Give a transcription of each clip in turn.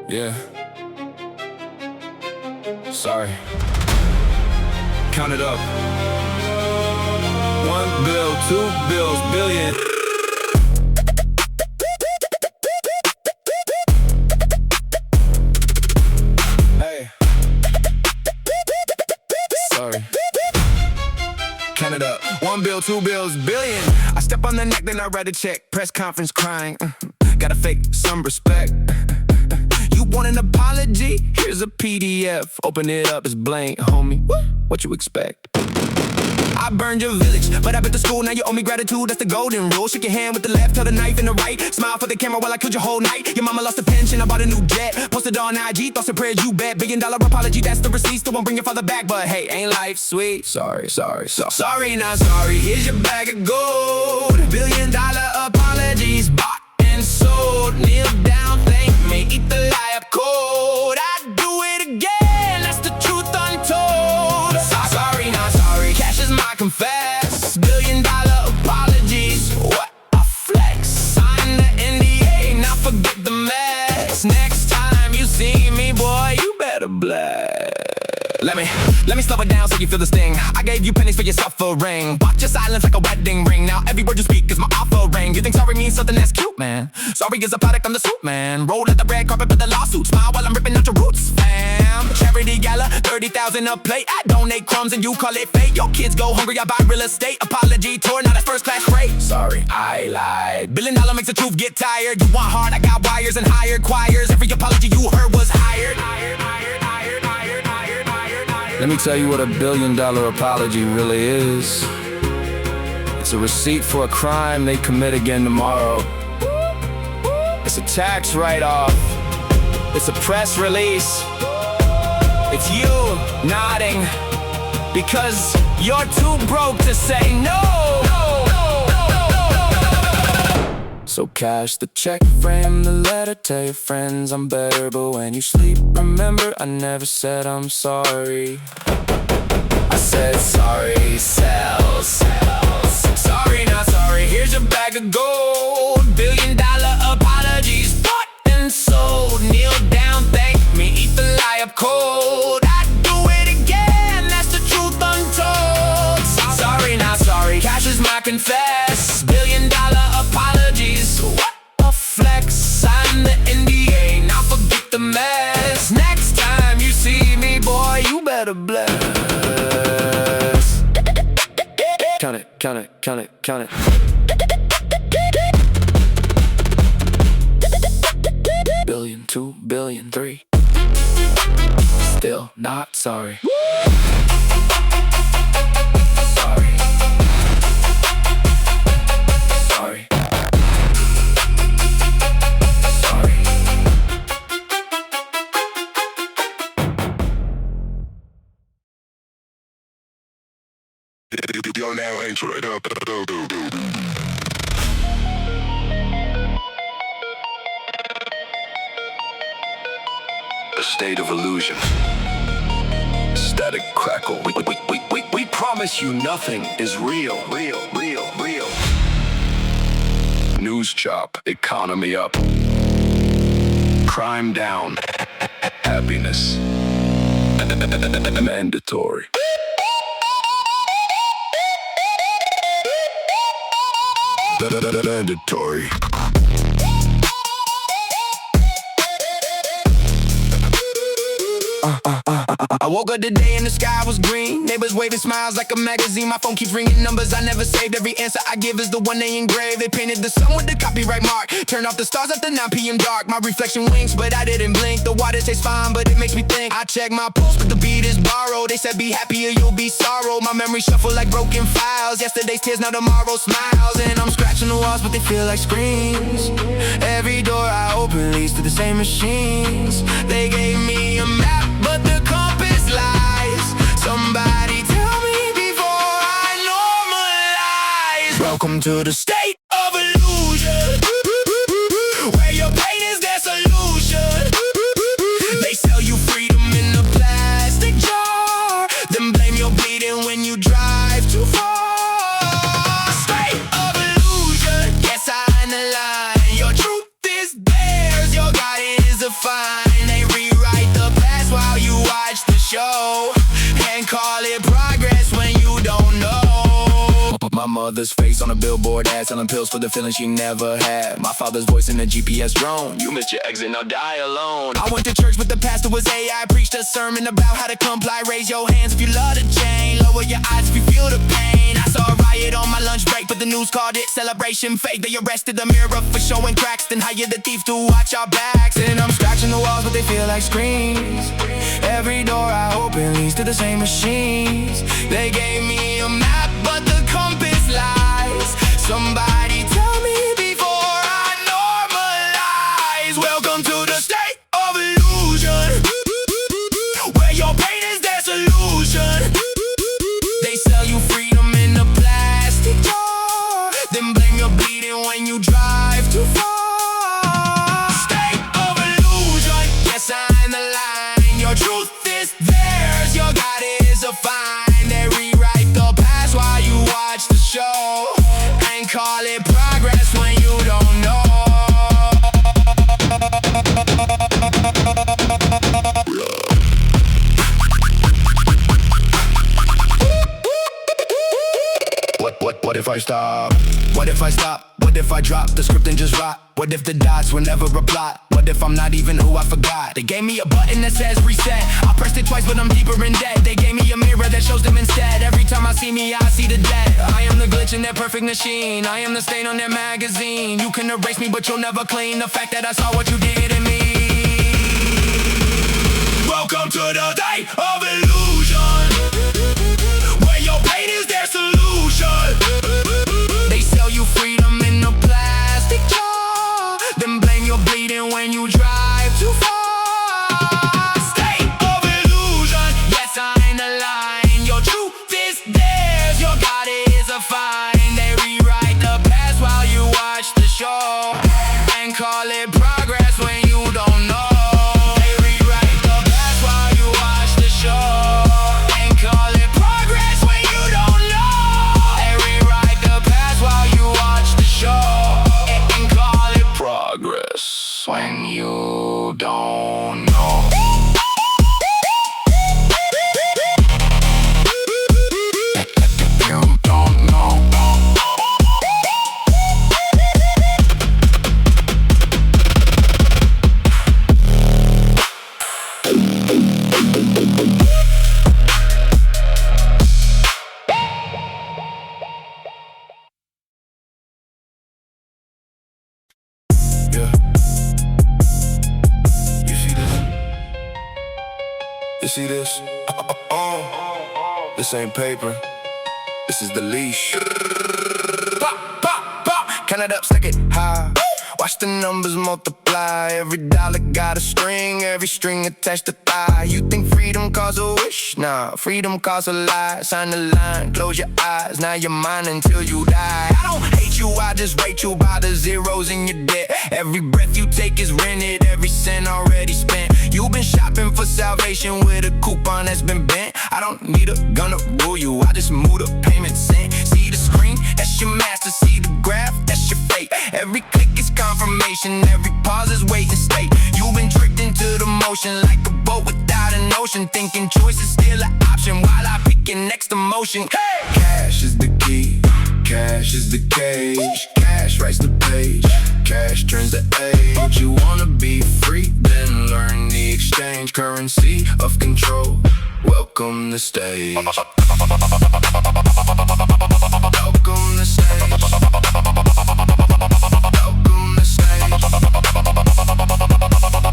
Yeah. Sorry. Count it up. 1 bill, 2 bills, billion. Hey. Sorry. Count it up. 1 bill, 2 bills, billion. I step on the neck, then I write a check. Press conference crying. Gotta fake some respect. You want an apology? Here's a PDF. Open it up, it's blank, homie. What you expect? I burned your village, but I bet the school, now you owe me gratitude, that's the golden rule. Shake your hand with the left, held the knife in the right. Smile for the camera while I killed your whole night. Your mama lost a pension, I bought a new jet. Posted on IG, thoughts and prayers, you bet. $1 billion apology, that's the receipt. Still won't bring your father back, but hey, ain't life sweet? Sorry, not sorry, here's your bag of gold. $1 billion apologies, bought and sold. Kneel down, thank me, eat the lie up cold. I'd do it again, that's the truth untold. Sorry, not sorry, cash is my confess. $1 billion apologies, what a flex. Sign the NDA, now forget the mess. Next time you see me, boy, you better bless. Let me slow it down so you feel the sting. I gave you pennies for your suffering. Watch your silence like a wedding ring. Now every word you speak is my offering. You think sorry means something that's cute, man? Sorry is a product, I'm the suit, man. Roll out the red carpet with the lawsuit. Smile while I'm ripping out your roots, fam. Charity gala, 30,000 a plate. I donate crumbs and you call it fate. Your kids go hungry, I buy real estate. Apology tour, now that's first class freight. Sorry, I lied. $1 billion makes the truth get tired. You want hard, I got wires and hired choirs. Every apology you heard was hired. Let me tell you what $1 billion apology really is. It's a receipt for a crime they commit again tomorrow. It's a tax write-off. It's a press release. It's you nodding because you're too broke to say no. So cash the check, frame the letter, tell your friends I'm better. But when you sleep, remember I never said I'm sorry. I said sorry, sells. Sorry, not sorry, here's your bag of gold. $1 billion apologies, bought and sold. Kneel down, thank me, eat the lie up cold. I'd do it again, that's the truth untold. Sorry, not sorry, cash is my confess. $1 billion apologies, what a flex. Sign the NDA, now forget the mess. Next time you see me, boy, you better bless. Count it, count it, count it, count it. Billion, 2 billion, 3. Still not sorry. Sorry. Sorry. Sorry. You're now entering a state of illusion. Static crackle. We promise you nothing is real. News chop, economy up. Crime down. Happiness mandatory. Mandatory. I woke up today and the sky was green. Neighbors waving smiles like a magazine. My phone keeps ringing numbers I never saved. Every answer I give is the one they engraved. They painted the sun with the copyright mark. Turned off the stars after 9 p.m. dark. My reflection winks, but I didn't blink. The water tastes fine, but it makes me think. I check my pulse, but the beat is borrowed. They said be happy or you'll be sorrow. My memory shuffle like broken files. Yesterday's tears, now tomorrow's smiles. And I'm scratching the walls, but they feel like screams. Every door I open leads to the same machines. They gave me a map, but the compass lies. Somebody tell me before I normalize. Welcome to the state of illusion, where your pain is their solution. They sell you freedom in a plastic jar, then blame your bleeding when you drive too far. State of illusion, yes I underline. Your truth is dead. mother's face on a billboard ad, selling pills for the feeling she never had. My father's voice in a GPS drone. You missed your exit, now die alone. I went to church, but the pastor was AI. Preached a sermon about how to comply. Raise your hands if you love the chain. Lower your eyes if you feel the pain. I saw a riot on my lunch break, but the news called it celebration fake. They arrested the mirror for showing cracks, then hired the thief to watch our backs. And I'm scratching the walls, but they feel like screams. Every door I open leads to the same machines. They gave me a map, but the compass lies. Somebody tell me before I normalize. Welcome to the state of illusion, where your pain is their solution. They sell you freedom in a plastic jar, then blame your bleeding when you drive too far. State of illusion, yes, I'm the line. Your truth is theirs, your God is a fine. They rewrite the past while you watch the show, and call it progress when you don't know. What if I stop? What if I stop? What if I drop the script and just rot? What if the dots were never a plot? What if I'm not even who I forgot? They gave me a button that says reset. I pressed it twice, but I'm deeper in debt. They gave me a mirror that shows them instead. Every time I see me, I see the debt. I am the glitch in their perfect machine. I am the stain on their magazine. You can erase me, but you'll never clean the fact that I saw what you did in me. Welcome to the day of illusion, where your pain is their solution. They sell you freedom in a plastic jar, then blame your bleeding when you drive too far. State of illusion, yes, I'm the line. Your truth is theirs, your God is a fine. They rewrite the past while you watch the show, and call it progress when you don't know. They rewrite the past while you watch the show, and call it progress when you don't know. They rewrite the past while you watch the show, and call it progress when you don't know. You don't know. Yeah. You see this? You see this? This ain't paper. This is the leash. Pop, pop, pop. Count it up, stack it high. Watch the numbers multiply. Every dollar got a string, every string attached to thigh. You think freedom costs a wish? Nah, freedom costs a lie. Sign the line, close your eyes. Now you're mine until you die. I don't hate you, I just rate you by the zeros in your debt. Every breath you take is rented, every cent already spent. You've been shopping for salvation with a coupon that's been bent. I don't need a gun to rule you, I just move the payment sent. See the screen? That's your master. See the graph? That's your fate. Every click is confirmation, every pause is wait and state. You've been tricked into the motion like a boat without an ocean, thinking choice is still an option while I pick your next emotion. Hey! Cash is the key, cash is the cage. Cash writes the page, cash turns the age. You wanna be free, then learn the exchange. Currency of control, welcome the stage. Welcome the stage. Welcome the stage.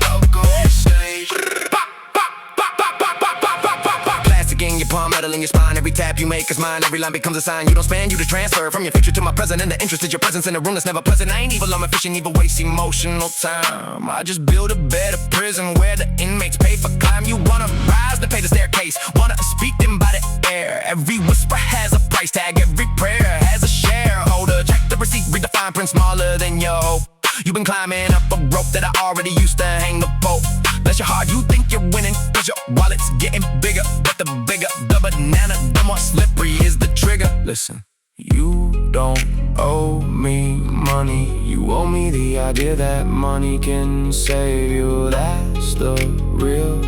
Welcome the stage. Pop, pop, pop, pop, pop, pop, pop, pop, pop. Plastic in your palm, metal in your spine. Every tap you make is mine, every line becomes a sign. You don't span, you just transfer from your future to my present. And the interest is your presence in a room that's never pleasant. I ain't evil, I'm efficient, even waste emotional time. I just build a better prison where the inmates pay for climb. You wanna rise, then pay the staircase. Wanna speak, then by the air. Every whisper has a price tag, every prayer has a shareholder. Check the receipt, read the fine print smaller than your hope. You've been climbing up a rope that I already used to hang the boat. Bless your heart, you think you're winning, cause your wallet's getting bigger. But the bigger the banana, the more slippery is the trigger. Listen, you don't owe me money. You owe me the idea that money can save you. That's the real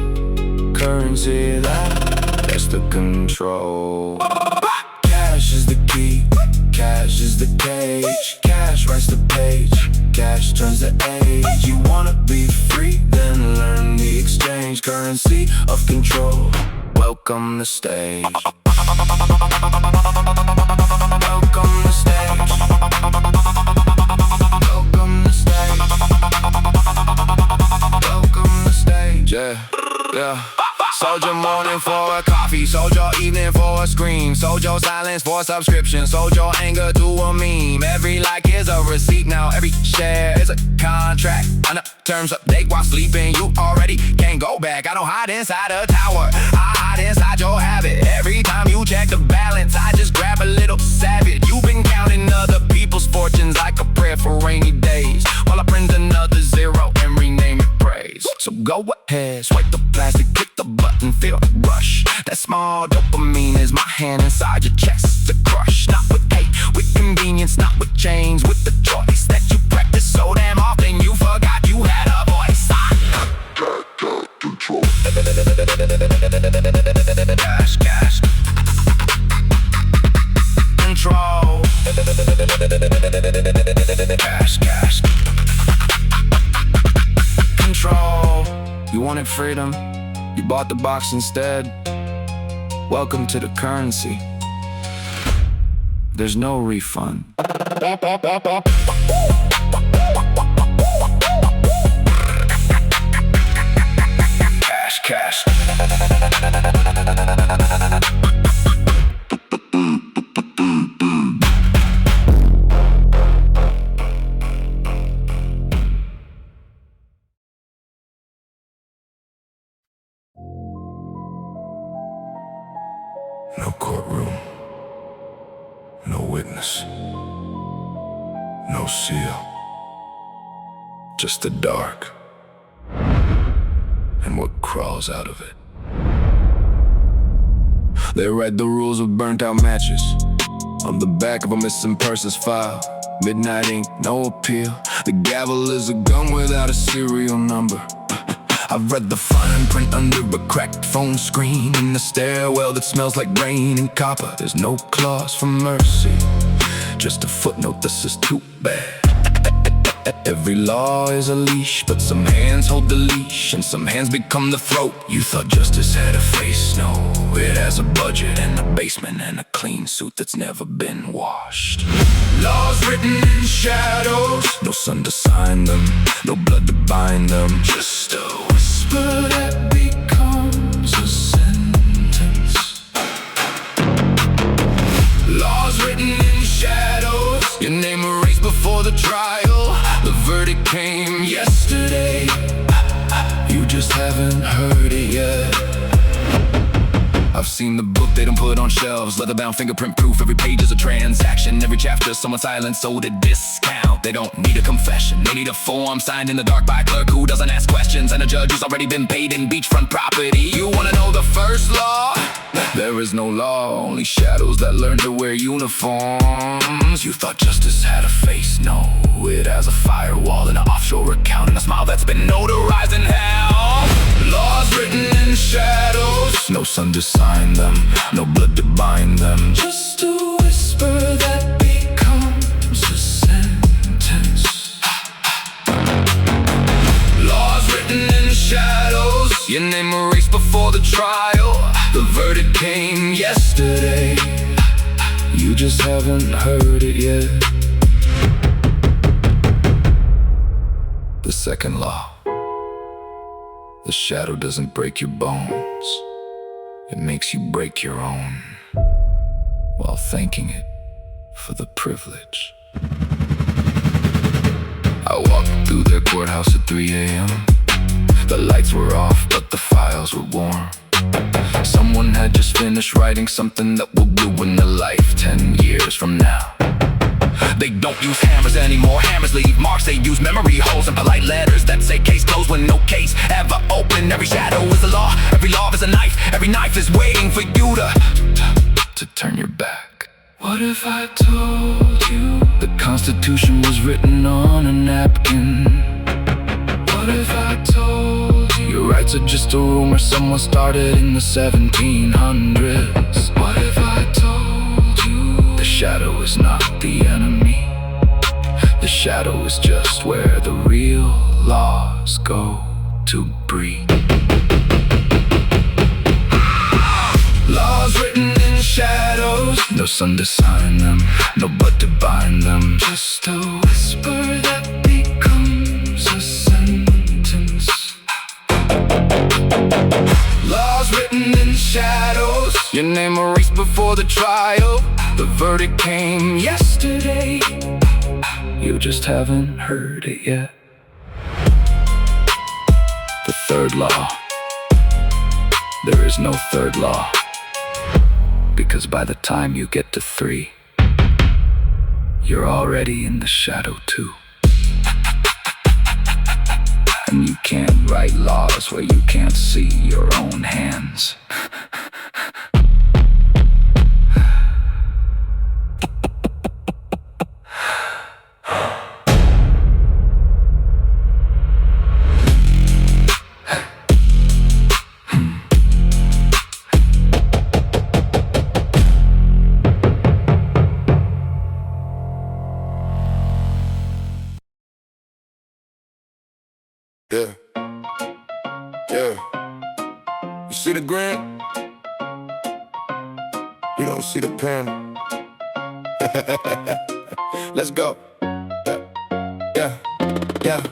currency, that's the control. Cash is the key, cash Cash is the cage, cash writes the page, cash turns the age. You wanna be free, then learn the exchange currency of control. Welcome to stage. Welcome to stage. Welcome to stage. Welcome to stage. Yeah. Sold your morning for a coffee, sold your evening for a scream, sold your silence for a subscription, sold your anger to a meme. Every like is a receipt now, every share is a contract. On the terms update while sleeping, you already can't go back. I don't hide inside a tower, I hide inside your habit. Every time you check the balance, I just grab a little savage. You've been counting other people's fortunes like a prayer for rainy days, while I print another zero and rename it praise. So go ahead, swipe the plastic, click the button, feel the rush. That small dopamine is my hand inside your chest to crush. Not with hate, with convenience, not with chains, with the choice that you practice so damn often you forgot you had a voice. Control. Cash. Control. Cash. Control. You wanted freedom, you bought the box instead. Welcome to the currency. There's no refund. Cash. No courtroom, no witness, no seal, just the dark and what crawls out of it. They read the rules of burnt out matches on the back of a missing persons file. Midnight ink, no appeal. The gavel is a gun without a serial number. I've read the fine print under a cracked phone screen in the stairwell that smells like rain and copper. There's no clause for mercy, just a footnote that says too bad. Every law is a leash, but some hands hold the leash and some hands become the throat. You thought justice had a face, no, it has a budget and a basement and a clean suit that's never been washed. Laws written in shadows, no sun to sign them, no blood to bind them, just a whisper that becomes a sentence. Laws written in shadows, your name erased before the trial. The verdict came yesterday, you just haven't heard it yet. I've seen the book they don't put on shelves, leather-bound, fingerprint-proof. Every page is a transaction, every chapter someone silent sold at discount. They don't need a confession, they need a form signed in the dark by a clerk who doesn't ask questions, and a judge who's already been paid in beachfront property. You wanna know the first law? There is no law, only shadows that learn to wear uniforms. You thought justice had a face, no, it has a firewall and an offshore account and a smile that's been notarized in hell. Laws written in shadows, no sun to sign them, no blood to bind them, just a whisper that becomes a sentence. Laws written in shadows, your name erased before the trial. The verdict came yesterday, you just haven't heard it yet. The second law. The shadow doesn't break your bones, it makes you break your own, while thanking it for the privilege. I walked through their courthouse at 3 a.m. The lights were off, but the files were warm. Someone had just finished writing something that will ruin their life 10 years from now. They don't use hammers anymore, hammers leave marks. They use memory holes and polite letters that say case closed when no case ever opened. Every shadow is a law, every law is a knife. Every knife is waiting for you to turn your back. What if I told you the Constitution was written on a napkin? What if I told you your rights are just a rumor someone started in the 1700s? What if I told you the shadow is not not the enemy. The shadow is just where the real laws go to breathe. Laws written in shadows, no sun to sign them, no blood to bind them. Just a whisper that becomes a sentence. Laws written in shadows, your name erased before the trial. The verdict came yesterday, you just haven't heard it yet. The third law. There is no third law, because by the time you get to 3, you're already in the shadow too. And you can't write laws where you can't see your own hands. Yeah, yeah. You see the grin? You don't see the pen. Let's go. Yeah, yeah,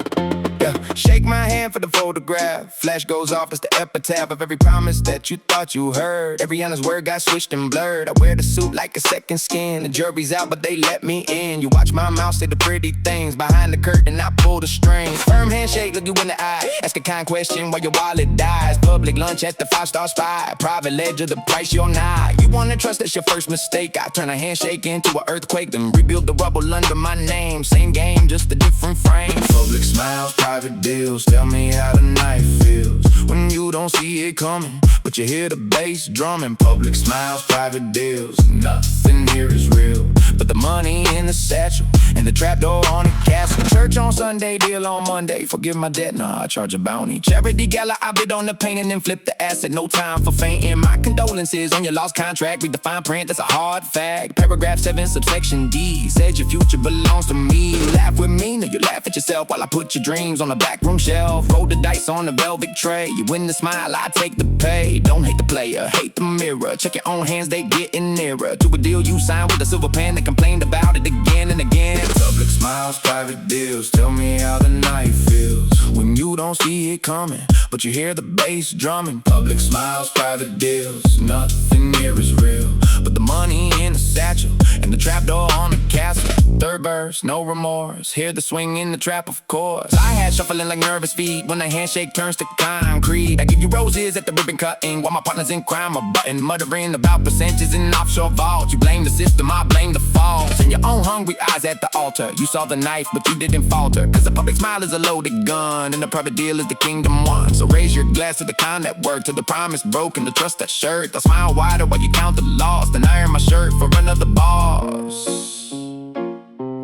yeah. Shake my hand for the photograph. Flash goes off as the epitaph of every promise that you thought you heard. Every honest word got switched and blurred. I wear the suit like a second skin. The jury's out, but they let me in. You watch my mouth say the pretty things. Behind the curtain, I pull the strings. Firm handshake, look you in the eye. Ask a kind question while your wallet dies. Public lunch at the 5-star spot. Private ledger, the price you're not. You wanna trust, that's your first mistake. I turn a handshake into an earthquake, then rebuild the rubble under my name. Same game, just a different frame. Public smiles, private deals. Tell me how the night feels when you don't see it coming, but you hear the bass drumming. Public smiles, private deals. Nothing here is real but the money in the satchel and the trapdoor on the castle. Church on Sunday, deal on Monday. Forgive my debt, nah, I charge a bounty. Charity gala, I bid on the paint and then flip the asset. No time for fainting. My condolences on your lost contract. Read the fine print, that's a hard fact. Paragraph 7, subsection D says your future belongs to me. You laugh with me, no, you laugh at yourself while I put your dreams on the backroom shelf. Roll the dice on the velvet tray. You win the smile, I take the pay. Don't hate the player, hate the mirror. Check your own hands, they getting nearer to a deal you signed with a silver pen that complained about it again and again. Public smiles, private deals. Tell me how the night feels when you don't see it coming, but you hear the bass drumming. Public smiles, private deals. Nothing here is real but the money in the satchel and the trapdoor on the castle. Third verse, no remorse. Hear the swing in the trap, of course. I had shuffling like nervous feet when the handshake turns to concrete. I give you roses at the ribbon cutting while my partners in crime are button, muttering about percentages in offshore vaults. You blame the system, I blame the faults. And your own hungry eyes at the altar. You saw the knife, but you didn't falter. Cause the public smile is a loaded gun and the private deal is the kingdom one. So raise your glass to the kind that worked, to the promise broken, the trust that shirt. I smile wider while you count the loss, then iron my shirt for another boss.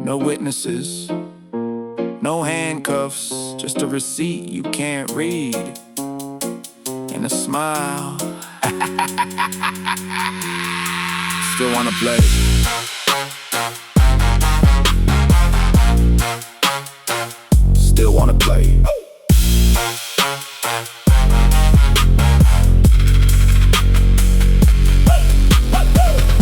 No witnesses, no handcuffs, just a receipt you can't read, and a smile. Still wanna play. Still wanna play.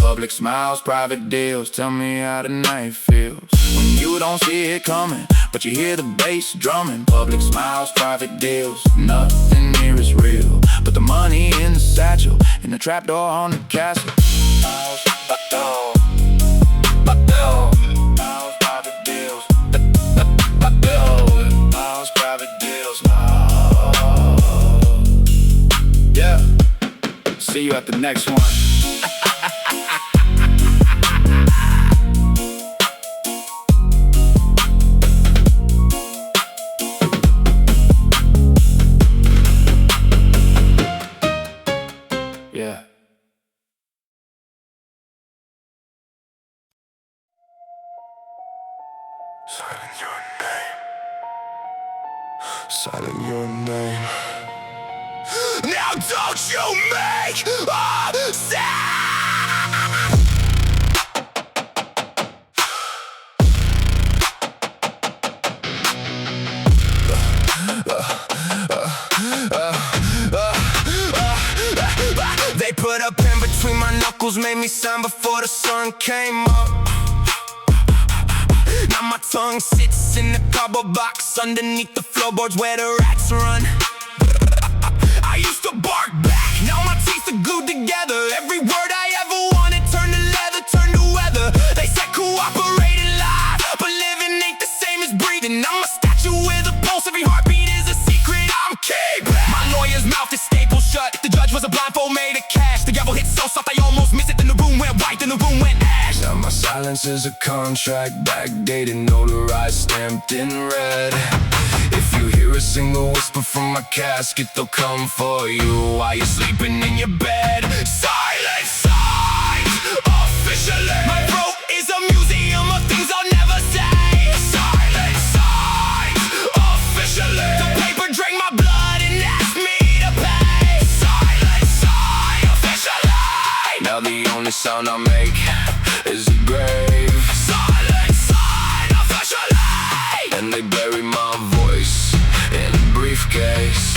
Public smiles, private deals. Tell me how the night feels when you don't see it coming, but you hear the bass drumming. Public smiles, private deals. Nothing here is real but the money in the satchel and the trapdoor on the castle. Smiles, private deals. Smiles, private deals. Yeah. See you at the next one. Yeah. Silent your name. Silent your name. Now don't you make a sound! They put a pen between my knuckles, made me sign before the sun came up. Now my tongue sits in the cardboard box underneath the floorboards where the rats run. I used to bark back, now my teeth are glued together. Every word I ever wanted turned to leather, turned to weather. They said cooperate and lie, but living ain't the same as breathing. I'm a statue with a pulse, every heartbeat is a secret I'm keeping. My lawyer's mouth is stapled shut. The judge was a blindfold made of cash. The gavel hit so soft I almost missed it. Then the room went white, then the room went ash. Now my silence is a contract, backdated, notarized, stamped in red. If you hear a single whisper from my casket, they'll come for you while you're sleeping in your bed. Silent signs, officially. My throat is a museum of things I'll never say. Silent signs, officially. The paper drank my blood and asked me to pay. Silent sign, officially. Now the only sound I make is a grave. Silent sign, officially. And they bury my voice in a briefcase.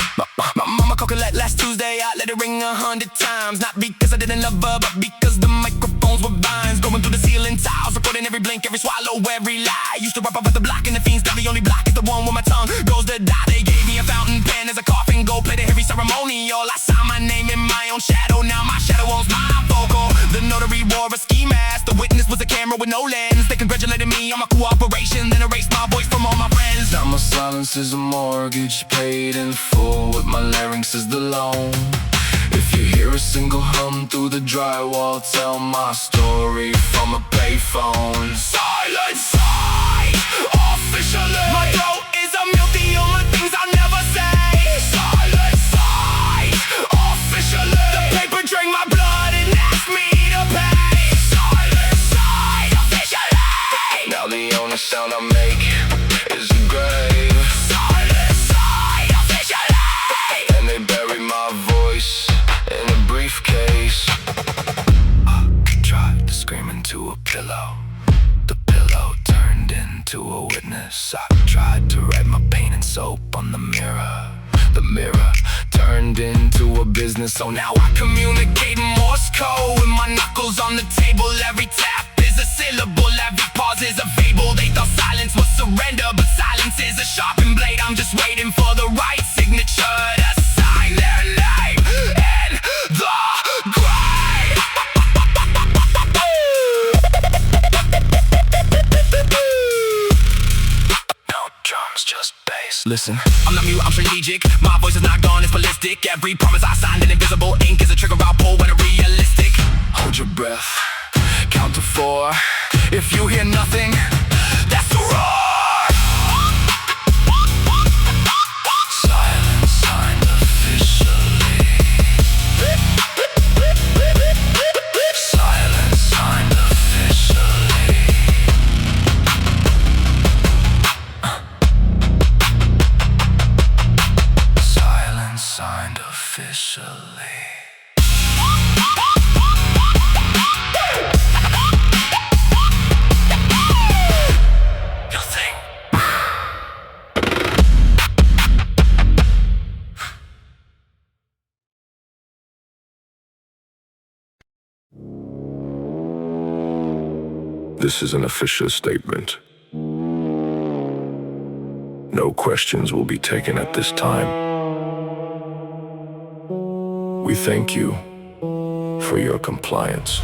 My mama called Colette last Tuesday, I let it ring 100 times. Not because I didn't love her, but because the microphones were vines. Going through the ceiling tiles, recording every blink, every swallow, every lie. Used to rap up at the block and the fiends, now the only block is the one where my tongue goes to die. They gave me a fountain pen as a coffin, gold plated heavy ceremonial. I signed my name in my own shadow, now my shadow owns my vocal. The notary wore a ski mask, the witness was a camera with no lens. They congratulated me on my cooperation, then erased my voice from all my friends. Now my silence is a mortgage paid in full, with my larynx as the loan. If you hear a single hum through the drywall, tell my story from a payphone. Silent sign, officially. My throat is a museum of things I'll never say. Silent sign, officially. The paper drank my blood and asked me to pay. Silent sign, officially. Now the only sound I make is a grave. Silent sign, officially. And they bury my voice in a briefcase. I tried to scream into a pillow. The pillow turned into a witness. I tried to write my pain in soap on the mirror. The mirror turned into a business. So now I communicate in Morse code with my knuckles on the table. Every tap is a syllable, every pause is a fable. They thought silence was surrender, but silence is a sharpened blade. I'm just waiting for the right signature to sign their name in the grave. No drums, just bass. Listen, I'm not mute, I'm strategic. My voice is not gone, it's ballistic. Every promise I signed in invisible ink is a trigger I'll pull when it's realistic. Hold your breath, count to 4. If you hear nothing, that's the roar. Silence signed officially. Silence signed officially. Silence signed officially. This is an official statement. No questions will be taken at this time. We thank you for your compliance.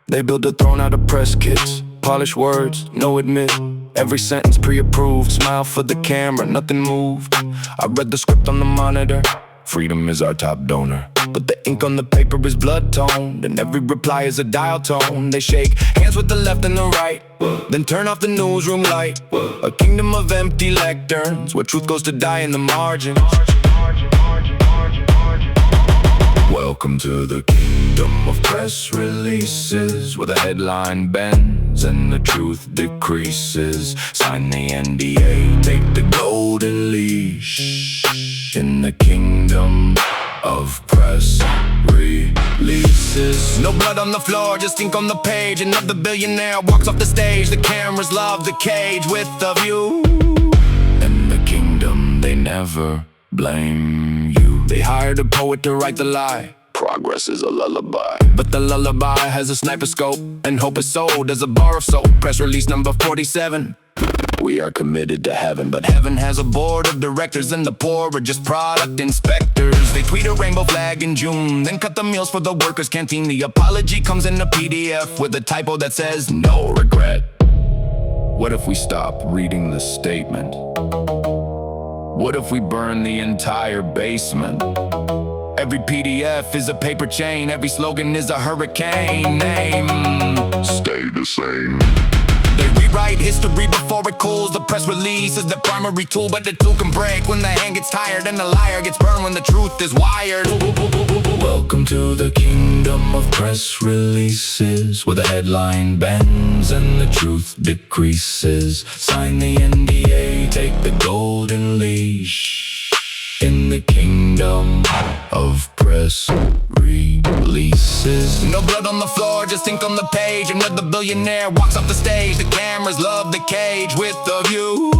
They build a throne out of press kits. Polished words, no admit. Every sentence pre-approved. Smile for the camera, nothing moved. I read the script on the monitor. Freedom is our top donor. But the ink on the paper is blood toned, and every reply is a dial tone. They shake hands with the left and the right, then turn off the newsroom light. A kingdom of empty lecterns, where truth goes to die in the margins. Welcome to the kingdom of press releases, where the headline bends and the truth decreases. Sign the NDA, take the golden leash in the kingdom of press releases. No blood on the floor, just ink on the page. Another billionaire walks off the stage. The cameras love the cage with the view. In the kingdom they never blame you. They hired a poet to write the lie. Progress is a lullaby. But the lullaby has a sniper scope, and hope is sold as a bar of soap. Press release number 47. We are committed to heaven, But heaven has a board of directors, and the poor are just product inspectors. They tweet a rainbow flag in June, then cut the meals for the workers' canteen. The apology comes in a PDF with a typo that says no regret. what if we stop reading the statement? What if we burn the entire basement? Every PDF is a paper chain, every slogan is a hurricane name. Stay the same. They rewrite history before it cools. The press release is the primary tool, but the tool can break when the hand gets tired, and the liar gets burned when the truth is wired. Welcome to the kingdom of press releases, where the headline bends and the truth decreases. Sign the NDA, take the golden leash. In the kingdom of press releases. No blood on the floor, just ink on the page. Another billionaire walks off the stage. The cameras love the cage with the view.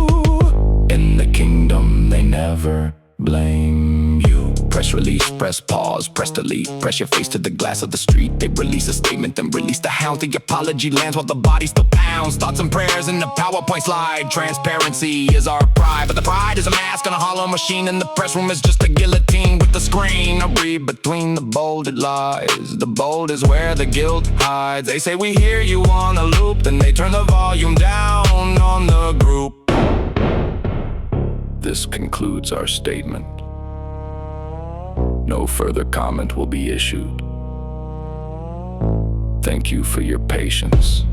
In the kingdom they never blame you. Press release, press pause, press delete. Press your face to the glass of the street. They release a statement, then release the hound. The apology lands while the body still pounds. Thoughts and prayers in the PowerPoint slide. Transparency is our pride, but the pride is a mask on a hollow machine. And the press room is just a guillotine with the screen. I read between the bolded lies. The bold is where the guilt hides. They say we hear you on a loop, then they turn the volume down on the group. This concludes our statement. No further comment will be issued. Thank you for your patience.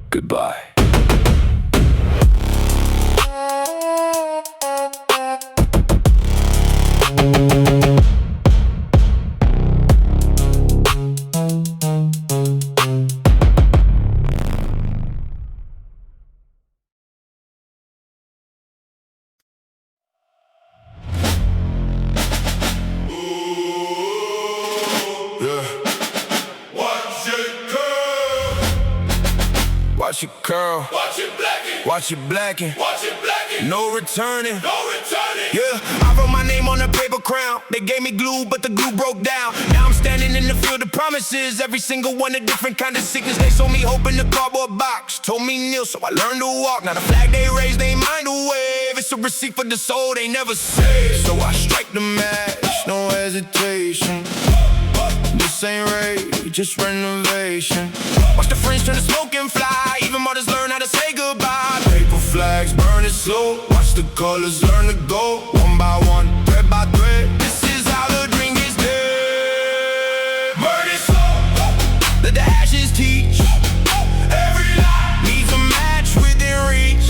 Goodbye. Watch it curl, Watch it blacken, watch it blacken, watch it blacken, no returning. no returning. Yeah, I wrote my name on a paper crown. They gave me glue, but the glue broke down. Now I'm standing in the field of promises. Every single one a different kind of sickness. They sold me hope in the cardboard box. Told me kneel, so I learned to walk. Now the flag they raise, they mind to wave. It's a receipt for the soul they never saved. So I strike the match, no hesitation. This ain't raid, just renovation. Watch the friends turn to smoke and fly. Even martyrs learn how to say goodbye. Paper flags burning slow. Watch the colors learn to go. One by one, thread by thread. This is how the dream gets dead. Burn it slow. Let the ashes teach. Every lie needs a match within reach.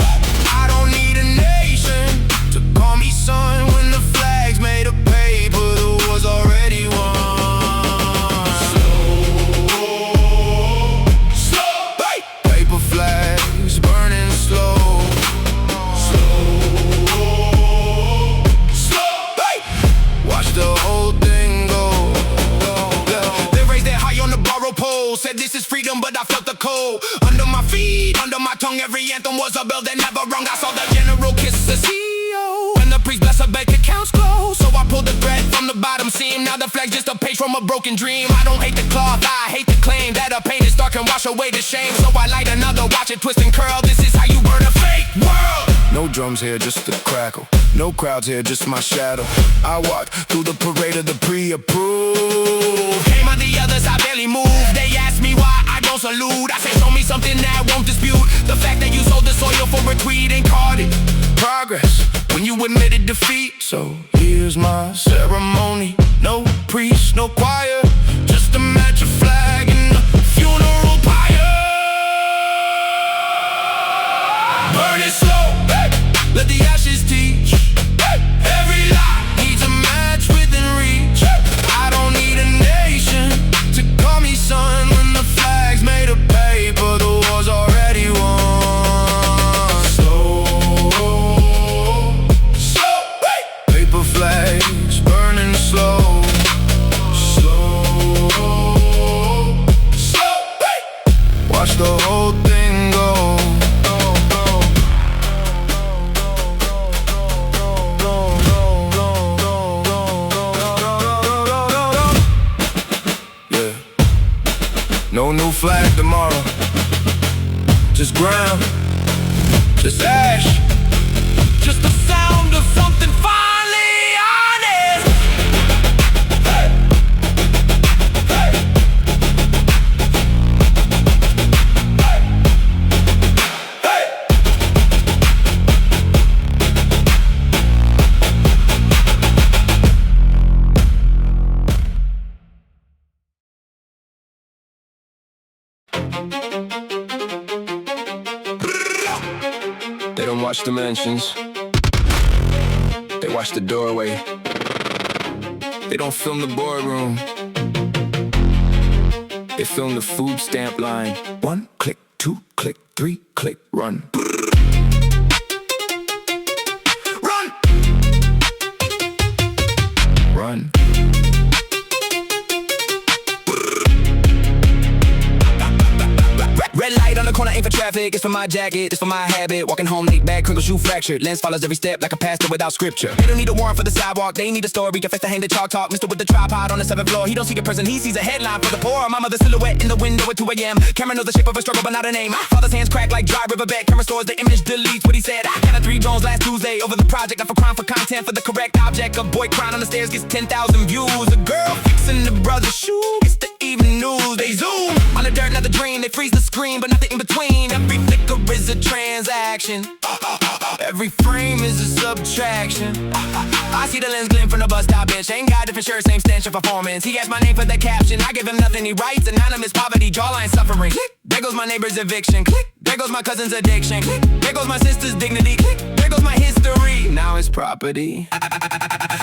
I don't need a nation to call me son. When the flag's made of paper, the war's already won. Said this is freedom, but I felt the cold under my feet, under my tongue. Every anthem was a bell that never rung. I saw the general kiss the CEO, and the priest bless her bank accounts closed. So I pulled the thread from the bottom seam. Now the flag's just a page from a broken dream. I don't hate the cloth, I hate the claim that a pain is dark and wash away the shame. So I light another, watch it twist and curl. This is how you burn a fake world. No drums here, just a crackle. No crowds here, just my shadow. I walk through the parade of the pre-approved. Came on the others, I barely moved. They asked me why I don't salute. I say show me something that won't dispute the fact that you sold the soil for a tweet and called it progress when you admitted defeat. So here's my ceremony. No priest, no choir, just a match of flag and a funeral pyre. Burn it slow, let the ashes teach. Every lie needs a match within reach. I don't need a nation to call me son. When the flag's made of paper, the war's already won. Slow, paper flags burning slow. the whole thing go. Yeah. No new flag tomorrow. Just ground. Just ash. Just the sound of something finally honest. Hey. Hey. Hey. They don't watch dimensions. They watch the doorway. They don't film the boardroom. They film the food stamp line. 1 click, 2 click, 3 click, run. Run! Run. Red light on the corner, aim for traffic. It's for my jacket, it's for my habit. Walking home late, bad crinkle, shoe fractured. Lens follows every step like a pastor without scripture. They don't need a warrant for the sidewalk, they need a story. Confess to hang the chalk talk. Mister with the tripod on the 7th floor. He don't see a person, he sees a headline for the poor. My mother's silhouette in the window at 2 a.m. Camera knows the shape of a struggle, but not a name. Father's hands crack like dry riverbed. Camera stores the image, deletes what he said. I counted 3 drones last Tuesday over the project. Not for crime, for content, for the correct object. A boy crying on the stairs gets 10,000 views. A girl fixing the brother's shoe gets the evening news. They zoom on the dirt, not the dream. They freeze the screen, but not the in between. Every flicker is a transaction. Every frame is a subtraction. I see the lens glint from the bus stop bench. Ain't got different shirts, same stench of performance. He asked my name for the caption. I give him nothing, he writes anonymous poverty, jawline suffering. Click. There goes my neighbor's eviction. Click. There goes my cousin's addiction. Click. There goes my sister's dignity. Click. There goes my history. Now it's property.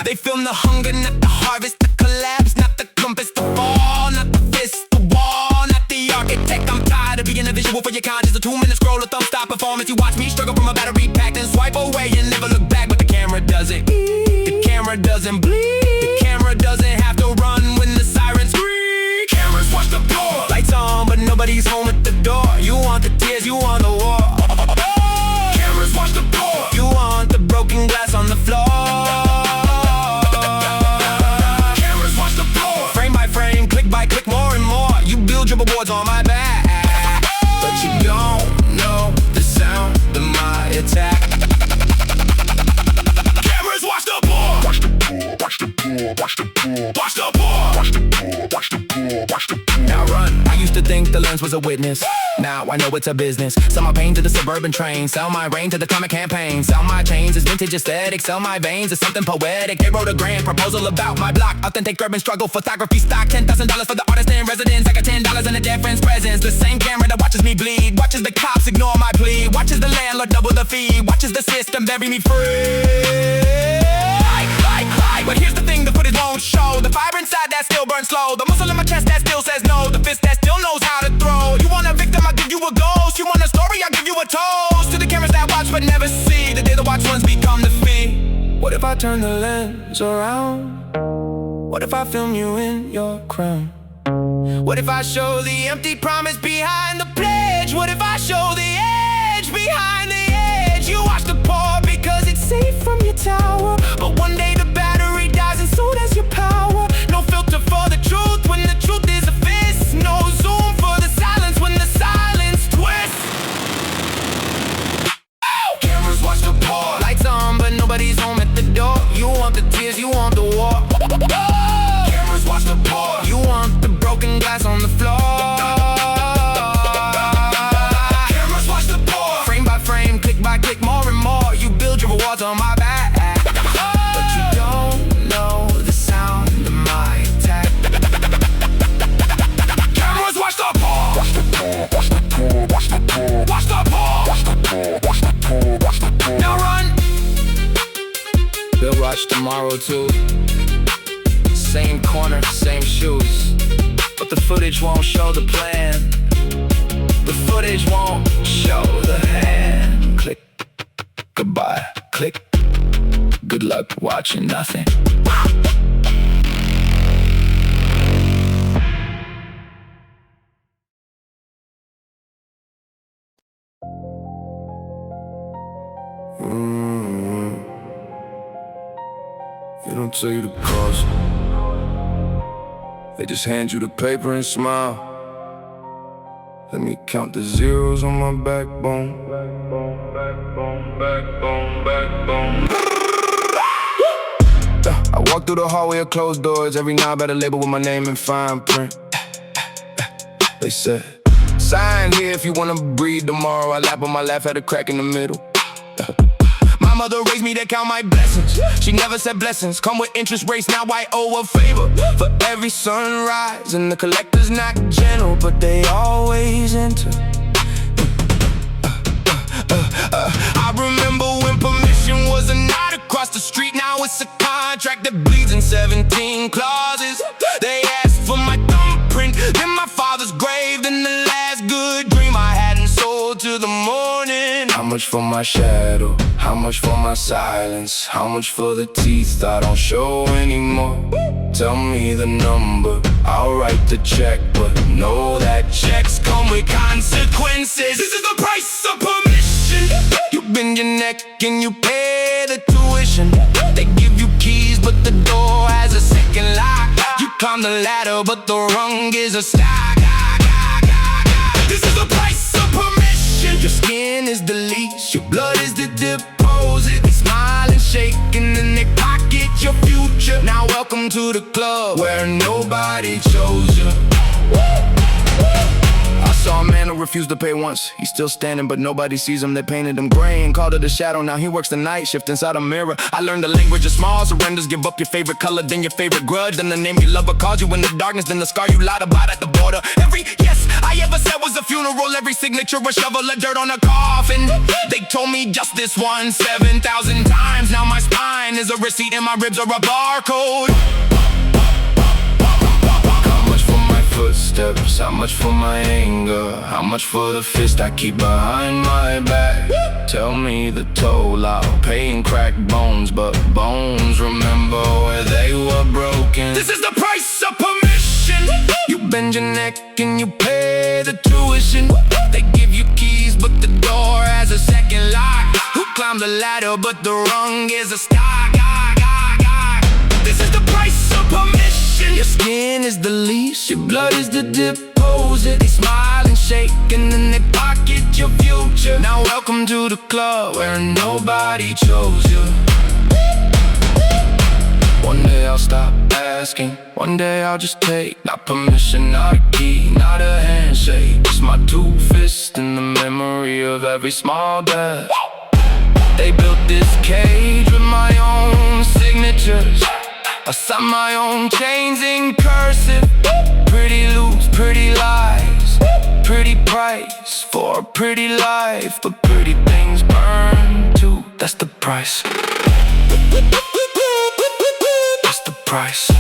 They film the hunger, not the harvest. The collapse, not the compass. The fall, not the fist. The wall, not the architect. I'm tired of being a visual for your conscience. A 2-minute scroll, a thumb stop performance. You watch me struggle from a battery pack, then swipe away and never look back. But the camera doesn't. The camera doesn't bleed. The camera doesn't have to run when the sirens scream. Cameras watch the door. Lights on, but nobody's home at the door. You want the tears, you want the war. Cameras watch the door. You want the broken glass on the floor. Cameras watch the floor. Frame by frame, click by click, more and more. You build your boards on my back, but you don't know the sound of my attack. Cameras watch the board. Watch the board. Watch the board. Watch the board. Watch the board. Watch the board. Watch the board. Watch the board. Now run. I used to think the lens was a witness. Now I know it's a business. Sell my pain to the suburban train. Sell my rain to the climate campaign. Sell my chains as vintage aesthetic. Sell my veins as something poetic. They wrote a grand proposal about my block. Authentic urban struggle photography stock. $10,000 for the artist in residence. I got $10 in a dead friend's presence. The same camera that watches me bleed. Watches the cops ignore my plea. Watches the landlord double the fee. Watches the system bury me free. But here's the thing, the footage won't show. The fire inside that still burns slow. The muscle in my chest that still says no. The fist that still knows how to throw. You want a victim, I'll give you a ghost. You want a story, I'll give you a toast. To the cameras that watch but never see. The day the watch ones become the fee. What if I turn the lens around? What if I film you in your crown? What if I show the empty promise behind the pledge? What if I show the edge behind the edge? You watch the poor because it's safe from your tower. But one day the battery dies and so does your power. No filter for the truth when the truth is a fist. No zoom for the silence when the silence twists. Oh! Cameras watch the poor. Lights on but nobody's home at the door. You want the tears, you want the war. Oh! Cameras watch the poor. You want the broken glass on the floor. Cameras watch the poor. Frame by frame, click by click, more and more. You build your rewards on my back. But you don't know the sound of my attack. Cameras watch the poor. Watch the poor. Watch the poor. Watch the poor. Watch the poor. Watch the poor. Watch the poor. Watch the poor. Now run. They'll watch tomorrow too. Same corner, same shoes. But the footage won't show the plan. The footage won't show the hand. Click. Goodbye. Click. Good luck watching nothing. They don't tell you the cost. They just hand you the paper and smile. Let me count the zeros on my backbone. I walk through the hallway of closed doors. Every knob had a label with my name in fine print. They said, sign here if you wanna breathe tomorrow. I lap on my lap, had a crack in the middle. My mother raised me to count my blessings. She never said blessings come with interest rates. Now I owe a favor for every sunrise. And the collector's not gentle, but they always enter. I remember when permission was a night across the street. Now it's a contract that bleeds in 17 clauses. They asked for my thumbprint, then my father's grave, then the last good dream I hadn't sold to the morning. How much for my shadow? How much for my silence? How much for the teeth I don't show anymore? Tell me the number, I'll write the check, but know that checks come with consequences. This is the price of permission. You bend your neck and you pay the tuition. They give you keys, but the door has a second lock. You climb the ladder, but the rung is a stock. This is the price of permission. Your skin is the lease, your blood is the deposit. They smile and shake and then they pocket your future. Now welcome to the club where nobody chose you. I saw a man who refused to pay once. He's still standing, but nobody sees him. They painted him gray and called it a shadow. Now he works the night shift inside a mirror. I learned the language of small surrenders. Give up your favorite color, then your favorite grudge, then the name you love called you in the darkness, then the scar you lied about at the border. Every yes I ever said was a funeral. Every signature a shovel of dirt on a coffin. They told me just this one 7,000 times. Now my spine is a receipt and my ribs are a barcode. Footsteps, how much for my anger? How much for the fist I keep behind my back? Tell me the toll, I'll pay in cracked bones, but bones remember where they were broken. This is the price of permission. You bend your neck and you pay the tuition. They give you keys, but the door has a second lock. Who climbs the ladder, but the rung is a stock. This is the price of permission. Your skin is the lease, your blood is the deposit. They smile and shake and then they pocket your future. Now welcome to the club where nobody chose you. One day I'll stop asking, one day I'll just take. Not permission, not a key, not a handshake. Just my two fists in the memory of every small death. They built this cage with my own signatures. I sign my own chains in cursive. Pretty loops, pretty lies. Pretty price for a pretty life. But pretty things burn too, that's the price. That's the price.